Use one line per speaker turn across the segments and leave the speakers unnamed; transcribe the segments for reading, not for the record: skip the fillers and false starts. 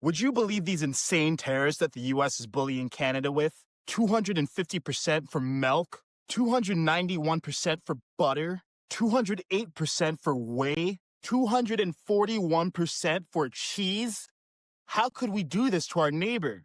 Would you believe these insane tariffs that the US is bullying Canada with? 250% for milk, 291% for butter, 208% for whey, 241% for cheese? How could we do this to our neighbor?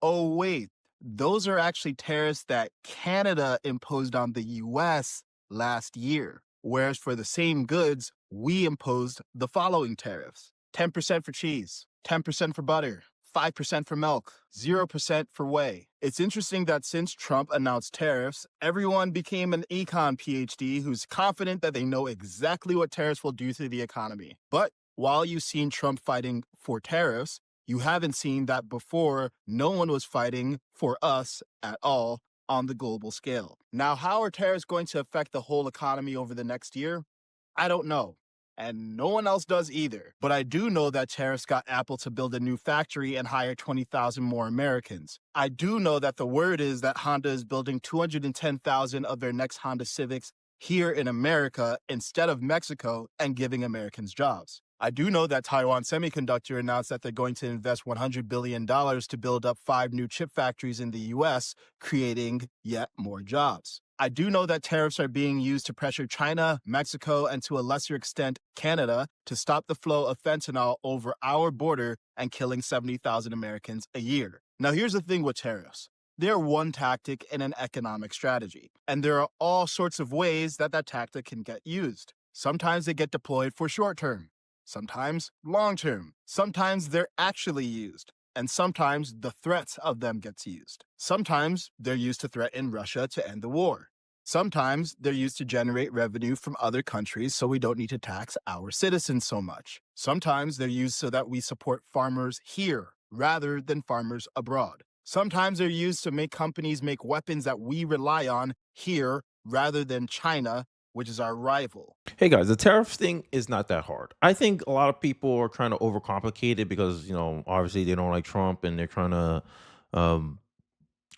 Oh, wait, those are actually tariffs that Canada imposed on the US last year. Whereas for the same goods, we imposed the following tariffs: 10% for cheese, 10% for butter, 5% for milk, 0% for whey. It's interesting that since Trump announced tariffs, everyone became an econ PhD who's confident that they know exactly what tariffs will do to the economy. But while you've seen Trump fighting for tariffs, you haven't seen that before no one was fighting for us at all on the global scale. Now, how are tariffs going to affect the whole economy over the next year? I don't know. And no one else does either. But I do know that tariffs got Apple to build a new factory and hire 20,000 more Americans. I do know that the word is that Honda is building 210,000 of their next Honda Civics here in America instead of Mexico and giving Americans jobs. I do know that Taiwan Semiconductor announced that they're going to invest $100 billion to build up 5 new chip factories in the US, creating yet more jobs. I do know that tariffs are being used to pressure China, Mexico, and to a lesser extent, Canada, to stop the flow of fentanyl over our border and killing 70,000 Americans a year. Now, here's the thing with tariffs. They're one tactic in an economic strategy, and there are all sorts of ways that that tactic can get used. Sometimes they get deployed for short term, sometimes long term, sometimes they're actually used, and sometimes the threats of them gets used. Sometimes they're used to threaten Russia to end the war. Sometimes they're used to generate revenue from other countries so we don't need to tax our citizens so much. Sometimes they're used so that we support farmers here rather than farmers abroad. Sometimes they're used to make companies make weapons that we rely on here rather than China, which is our rival.
Hey guys, the tariff thing is not that hard. I think a lot of people are trying to overcomplicate it because, obviously they don't like Trump and they're trying to um,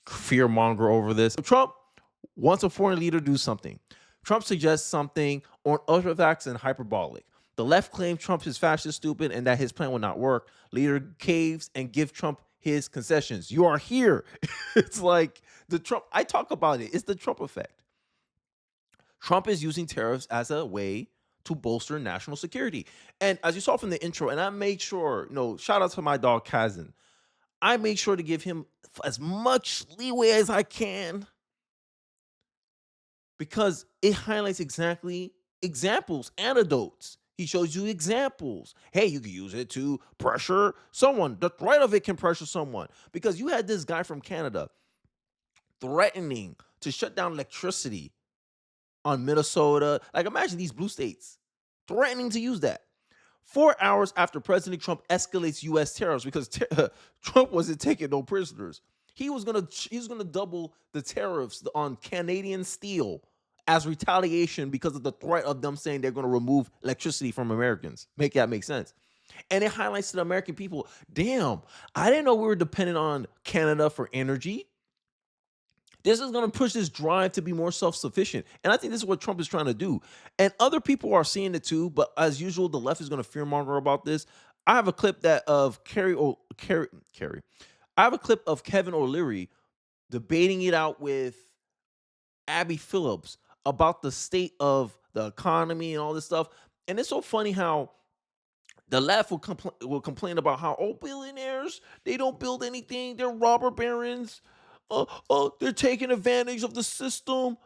fear monger over this. Trump wants a foreign leader to do something. Trump suggests something unorthodox and hyperbolic. The left claims Trump is fascist, stupid, and that his plan will not work. Leader caves and give Trump his concessions. You are here. It's like the Trump. I talk about it. It's the Trump effect. Trump is using tariffs as a way to bolster national security. And as you saw from the intro, and I made sure, shout out to my dog Kazan. I made sure to give him as much leeway as I can because it highlights exactly examples, anecdotes. He shows you examples. Hey, you can use it to pressure someone. The threat of it can pressure someone because you had this guy from Canada threatening to shut down electricity on Minnesota. Like, imagine these blue states threatening to use that. 4 hours after President Trump escalates U.S. tariffs because Trump wasn't taking no prisoners. He was gonna double the tariffs on Canadian steel as retaliation because of the threat of them saying they're going to remove electricity from Americans. Make that make sense? And it highlights to the American people, damn, I didn't know we were dependent on Canada for energy. This is going to push this drive to be more self-sufficient. And I think this is what Trump is trying to do. And other people are seeing it too. But as usual, the left is going to fearmonger about this. I have a clip of Carrie. I have a clip of Kevin O'Leary debating it out with Abby Phillips about the state of the economy and all this stuff. And it's so funny how the left will complain about how, billionaires, they don't build anything. They're robber barons. They're taking advantage of the system.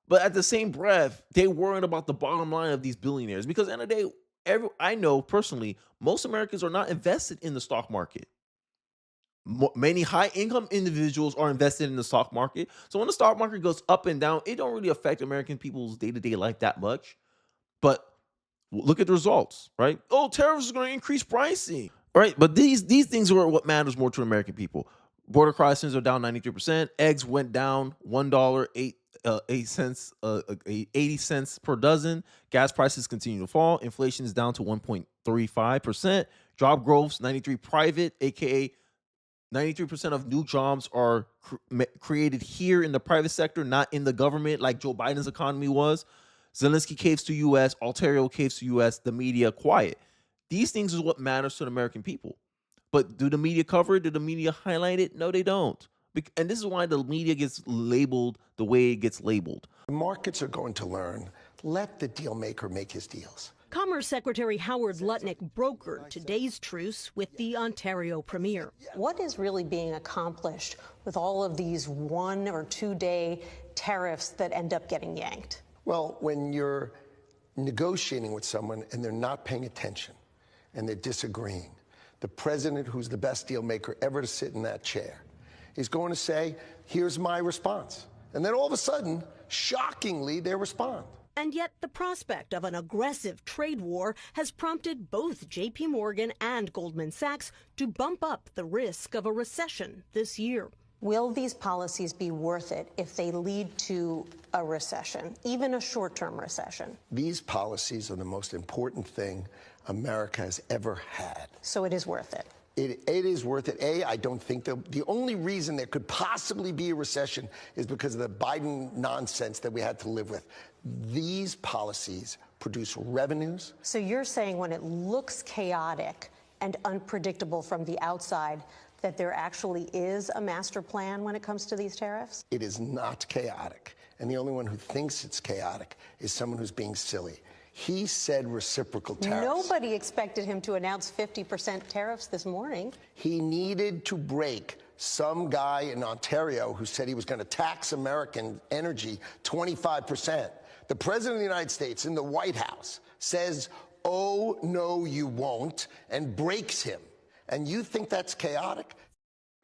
But at the same breath, they worrying about the bottom line of these billionaires. Because at the end of the day, I know personally, most Americans are not invested in the stock market. Many high-income individuals are invested in the stock market. So when the stock market goes up and down, it don't really affect American people's day-to-day life that much. But look at the results, right? Tariffs are going to increase pricing, right? But these things are what matters more to American people. Border crossings are down 93%. Eggs went down $1.08, 80 cents per dozen. Gas prices continue to fall. Inflation is down to 1.35%. Job growth, 93 private, aka 93% of new jobs are created here in the private sector, not in the government like Joe Biden's economy was. Zelensky caves to U.S., Ontario caves to U.S., the media quiet. These things is what matters to the American people. But do the media cover it? Do the media highlight it? No, they don't. And this is why the media gets labeled the way it gets labeled.
The markets are going to learn. Let the deal maker make his deals.
Commerce Secretary Howard Lutnick brokered today's truce with the Ontario Premier.
What is really being accomplished with all of these 1 or 2 day tariffs that end up getting yanked?
Well, when you're negotiating with someone and they're not paying attention and they're disagreeing, the president, who's the best deal maker ever to sit in that chair, is going to say, here's my response. And then all of a sudden, shockingly, they respond.
And yet the prospect of an aggressive trade war has prompted both JP Morgan and Goldman Sachs to bump up the risk of a recession this year.
Will these policies be worth it if they lead to a recession, even a short-term recession?
These policies are the most important thing America has ever had.
So it is worth it.
It is worth it. I don't think the only reason there could possibly be a recession is because of the Biden nonsense that we had to live with. These policies produce revenues.
So you're saying when it looks chaotic and unpredictable from the outside, that there actually is a master plan when it comes to these tariffs?
It is not chaotic. And the only one who thinks it's chaotic is someone who's being silly. He said reciprocal tariffs.
Nobody expected him to announce 50% tariffs this morning.
He needed to break some guy in Ontario who said he was going to tax American energy 25%. The president of the United States in the White House says, oh, no, you won't, and breaks him. And you think that's chaotic?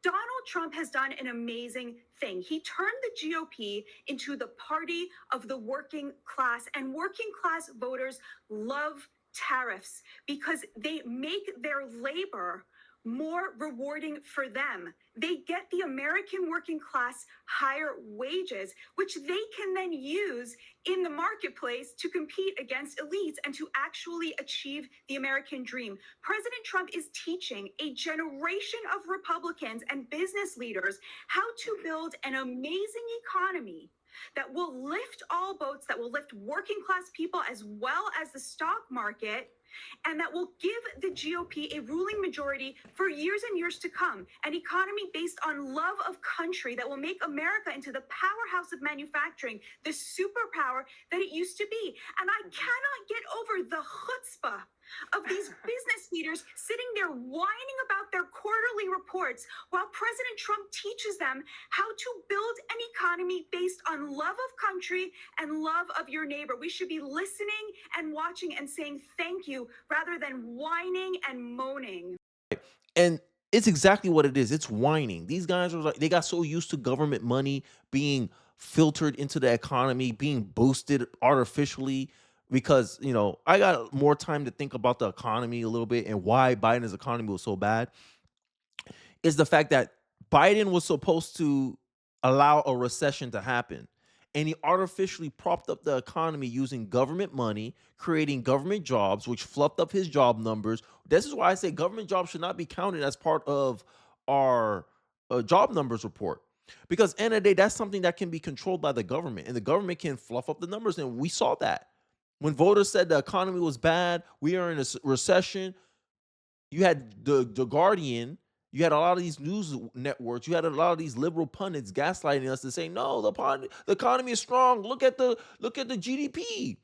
Donald Trump has done an amazing thing. He turned the GOP into the party of the working class, and working class voters love tariffs because they make their labor more rewarding for them. They get the American working class higher wages, which they can then use in the marketplace to compete against elites and to actually achieve the American dream. President Trump is teaching a generation of Republicans and business leaders how to build an amazing economy that will lift all boats, that will lift working class people as well as the stock market, and that will give the GOP a ruling majority for years and years to come. An economy based on love of country that will make America into the powerhouse of manufacturing, the superpower that it used to be. And I cannot get over the chutzpah of these business leaders sitting there whining about their quarterly reports while President Trump teaches them how to build an economy based on love of country and love of your neighbor. We should be listening and watching and saying thank you rather than whining and moaning.
And it's exactly what it is. It's whining. These guys are like, they got so used to government money being filtered into the economy, being boosted artificially. Because, I got more time to think about the economy a little bit and why Biden's economy was so bad is the fact that Biden was supposed to allow a recession to happen. And he artificially propped up the economy using government money, creating government jobs, which fluffed up his job numbers. This is why I say government jobs should not be counted as part of our job numbers report. Because end of the day, that's something that can be controlled by the government. And the government can fluff up the numbers. And we saw that. When voters said the economy was bad, we are in a recession, you had the Guardian, you had a lot of these news networks, you had a lot of these liberal pundits gaslighting us to say, no, the economy is strong. Look at the GDP.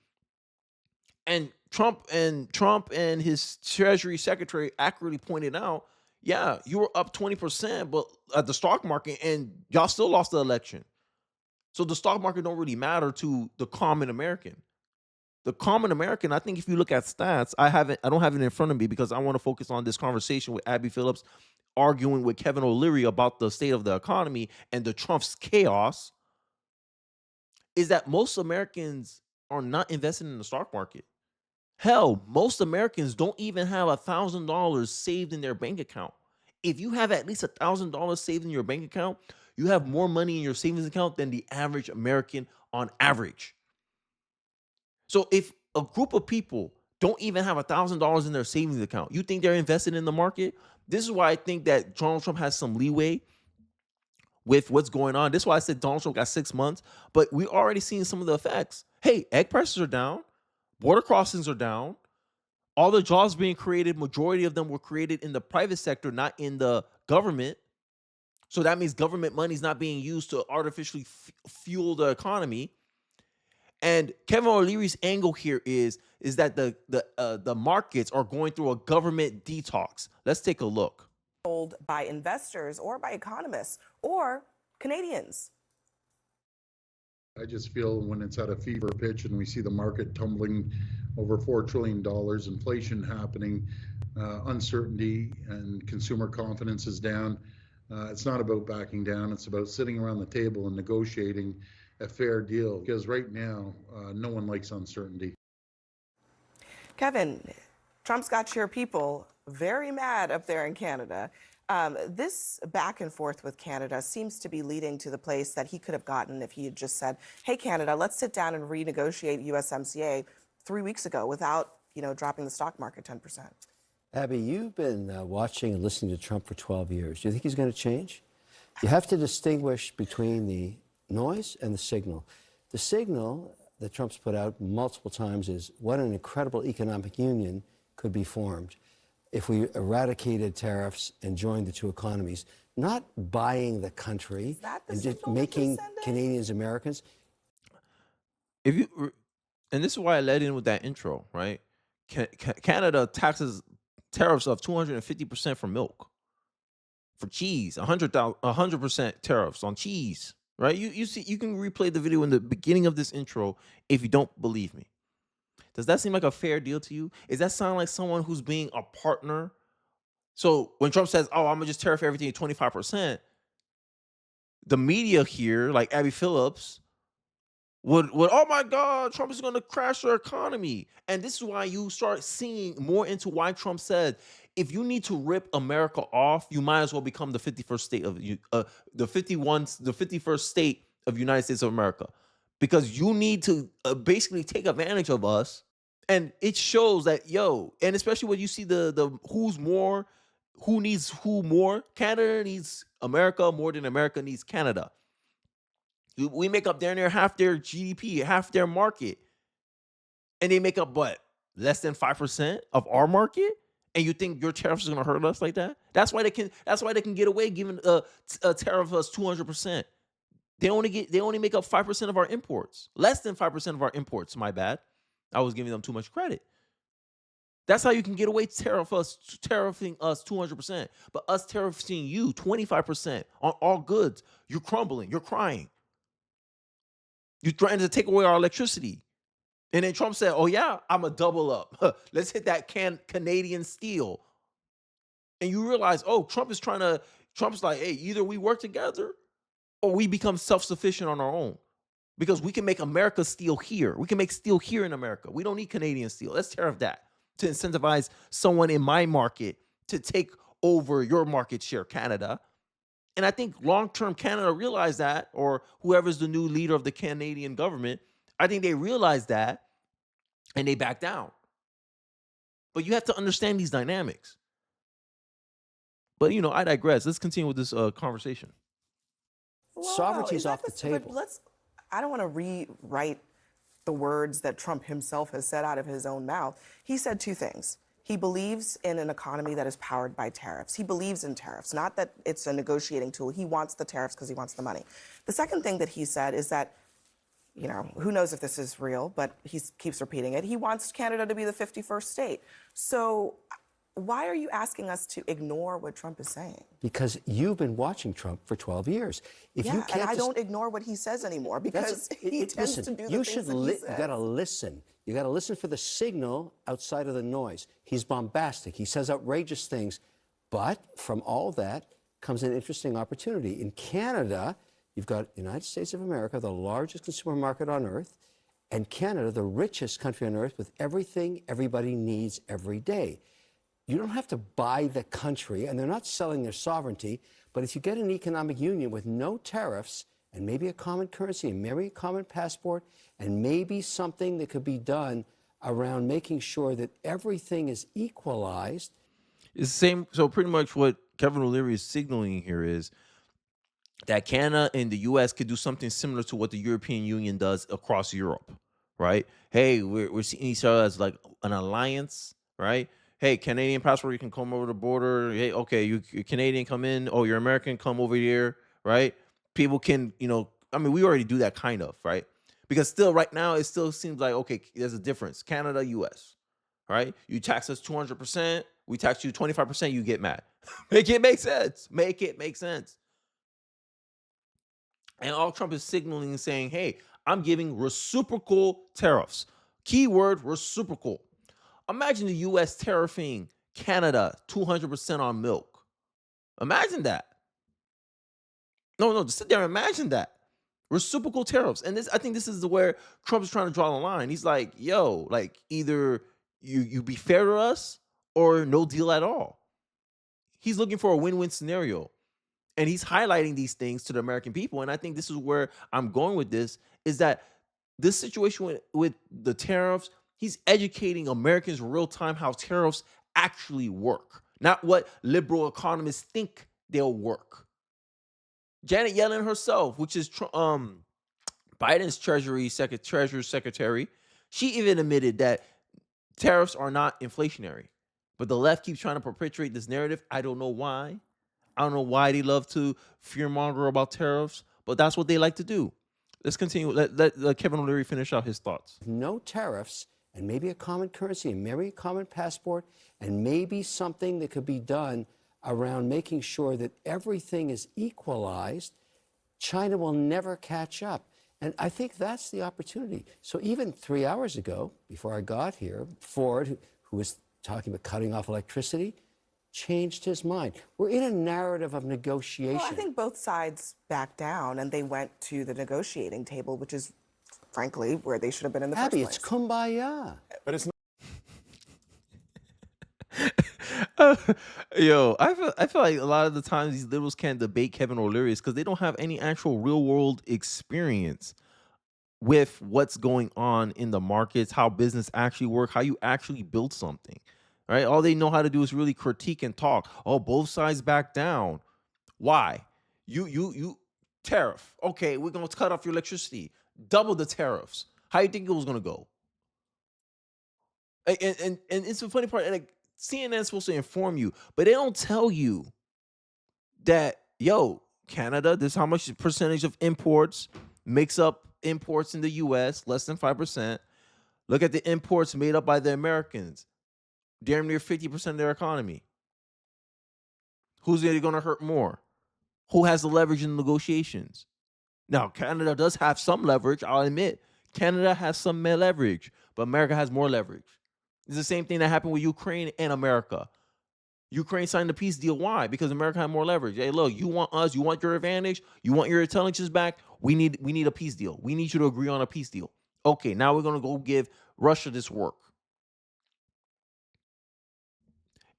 And Trump and his Treasury Secretary accurately pointed out, yeah, you were up 20%, but at the stock market, and y'all still lost the election. So the stock market don't really matter to the common American. The common American, I think if you look at stats, I don't have it in front of me because I want to focus on this conversation with Abby Phillips arguing with Kevin O'Leary about the state of the economy and the Trump's chaos, is that most Americans are not investing in the stock market. Hell, most Americans don't even have $1,000 saved in their bank account. If you have at least $1,000 saved in your bank account, you have more money in your savings account than the average American on average. So if a group of people don't even have $1,000 in their savings account, you think they're invested in the market? This is why I think that Donald Trump has some leeway with what's going on. This is why I said Donald Trump got 6 months, but we already seen some of the effects. Hey, egg prices are down. Border crossings are down. All the jobs being created, majority of them were created in the private sector, not in the government. So that means government money is not being used to artificially fuel the economy. And Kevin O'Leary's angle here is that the markets are going through a government detox. Let's take a look.
Told by investors or by economists or Canadians.
I just feel when it's at a fever pitch and we see the market tumbling over $4 trillion, inflation happening, uncertainty and consumer confidence is down. It's not about backing down. It's about sitting around the table and negotiating a fair deal, because right now, no one likes uncertainty.
Kevin, Trump's got your people very mad up there in Canada. This back and forth with Canada seems to be leading to the place that he could have gotten if he had just said, hey, Canada, let's sit down and renegotiate USMCA 3 weeks ago without, dropping the stock market 10%.
Abby, you've been watching and listening to Trump for 12 years. Do you think he's going to change? You have to distinguish between the noise and the signal. The signal that Trump's put out multiple times is what an incredible economic union could be formed if we eradicated tariffs and joined the two economies, not buying the country and just making Canadians Americans.
And this is why I led in with that intro, right? Canada taxes tariffs of 250% for milk, for cheese, 100% tariffs on cheese, right? You see, you can replay the video in the beginning of this intro if you don't believe me. Does that seem like a fair deal to you? Does that sound like someone who's being a partner? So when Trump says, oh, I'm gonna just tariff everything at 25%, the media here, like Abby Phillips, would oh my God, Trump is gonna crash our economy. And this is why you start seeing more into why Trump said, if you need to rip America off, you might as well become the 51st state of the 51st state of United States of America, because you need to basically take advantage of us. And it shows that, and especially when you see the who needs who more. Canada needs America more than America needs Canada. We make up damn near half their GDP, half their market, and they make up what, less than 5% of our market. And you think your tariffs are gonna hurt us like that? That's why they can get away giving a tariff of us 200%. They only make up 5% of our imports, less than 5% of our imports. My bad, I was giving them too much credit. That's how you can get away tariffing us 200%, but us tariffing you 25% on all goods. You're crumbling. You're crying. You're threatening to take away our electricity. And then Trump said, oh yeah, I'm a double up. Let's hit that Canadian steel. And you realize, Trump's like, hey, either we work together or we become self-sufficient on our own. Because we can make America steel here. We can make steel here in America. We don't need Canadian steel. Let's tariff that to incentivize someone in my market to take over your market share, Canada. And I think long-term Canada realized that, or whoever's the new leader of the Canadian government, I think they realized that and they backed down. But you have to understand these dynamics. But, I digress. Let's continue with this conversation.
Sovereignty's off the table.
I don't want to rewrite the words that Trump himself has said out of his own mouth. He said two things. He believes in an economy that is powered by tariffs. He believes in tariffs, not that it's a negotiating tool. He wants the tariffs because he wants the money. The second thing that he said is that, who knows if this is real, but he keeps repeating it. He wants Canada to be the 51st state. So why are you asking us to ignore what Trump is saying?
Because you've been watching Trump for 12 years. If you can't,
and I don't ignore what he says anymore because he tends to do the things that he says.
You got to listen. You got to listen for the signal outside of the noise. He's bombastic. He says outrageous things. But from all that comes an interesting opportunity. In Canada, you've got the United States of America, the largest consumer market on earth, and Canada, the richest country on earth with everything everybody needs every day. You don't have to buy the country, and they're not selling their sovereignty, but if you get an economic union with no tariffs and maybe a common currency and maybe a common passport and maybe something that could be done around making sure that everything is equalized.
It's the same. So pretty much what Kevin O'Leary is signaling here is that Canada and the U.S. could do something similar to what the European Union does across Europe, right? Hey, we're seeing each other as like an alliance, right? Hey, Canadian passport, you can come over the border. Hey, okay, you Canadian, come in. Oh, you're American, come over here, right? People can, I mean, we already do that kind of, right? Because still, right now, it still seems like, okay, there's a difference. Canada, US, right? You tax us 200%, we tax you 25%, you get mad. Make it make sense. Make it make sense. And all Trump is signaling and saying, hey, I'm giving reciprocal tariffs. Keyword reciprocal. Imagine the US tariffing Canada 200% on milk. Imagine that. No, just sit there and imagine that. Reciprocal tariffs. And I think this is where Trump is trying to draw the line. He's like, yo, like either you be fair to us or no deal at all. He's looking for a win-win scenario. And he's highlighting these things to the American people. And I think this is where I'm going with this, is that this situation with the tariffs, he's educating Americans real time how tariffs actually work, not what liberal economists think they'll work. Janet Yellen herself, which is Biden's Treasury Secretary, she even admitted that tariffs are not inflationary. But the left keeps trying to perpetuate this narrative. I don't know why. I don't know why they love to fearmonger about tariffs, but that's what they like to do. Let's continue. Let Kevin O'Leary finish out his thoughts.
No tariffs and maybe a common currency and maybe a common passport and maybe something that could be done around making sure that everything is equalized, China will never catch up. And I think that's the opportunity. So even 3 hours ago, before I got here, Ford, who was talking about cutting off electricity, changed his mind. We're in a narrative of negotiation.
Well, I think both sides backed down and they went to the negotiating table, which is, frankly, where they should have been in the first place.
Abby, it's kumbaya.
But it's not.
Yo, I feel like a lot of the times these liberals can't debate Kevin O'Leary because they don't have any actual real world experience with what's going on in the markets, how business actually work, how you actually build something. Right? All they know how to do is really critique and talk. Oh, both sides back down. Why? You tariff. Okay, we're gonna cut off your electricity. Double the tariffs. How you think it was gonna go? And it's the funny part. Like CNN's supposed to inform you, but they don't tell you that Canada, this is how much percentage of imports makes up imports in the U.S. Less than 5%. Look at the imports made up by the Americans. Damn near 50% of their economy. Who's really going to hurt more? Who has the leverage in the negotiations? Now, Canada does have some leverage, I'll admit. Canada has some leverage, but America has more leverage. It's the same thing that happened with Ukraine and America. Ukraine signed a peace deal. Why? Because America had more leverage. Hey, look, you want us, you want your advantage, you want your intelligence back, we need a peace deal. We need you to agree on a peace deal. Okay, now we're going to go give Russia this work.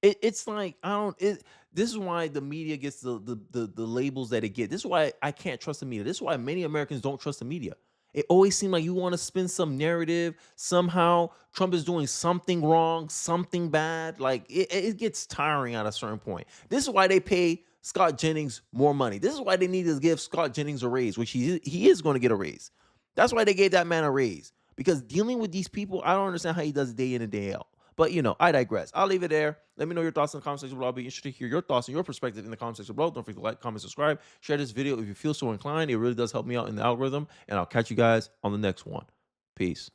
It's like this is why the media gets the labels that it gets. This is why I can't trust the media. This is why many Americans don't trust the media. It always seems like you want to spin some narrative. Somehow Trump is doing something wrong, something bad. Like it gets tiring at a certain point. This is why they pay Scott Jennings more money. This is why they need to give Scott Jennings a raise, which he is going to get a raise. That's why they gave that man a raise. Because dealing with these people, I don't understand how he does it day in and day out. But, I digress. I'll leave it there. Let me know your thoughts in the comment section below. I'll be interested to hear your thoughts and your perspective in the comment section below. Don't forget to like, comment, subscribe. Share this video if you feel so inclined. It really does help me out in the algorithm. And I'll catch you guys on the next one. Peace.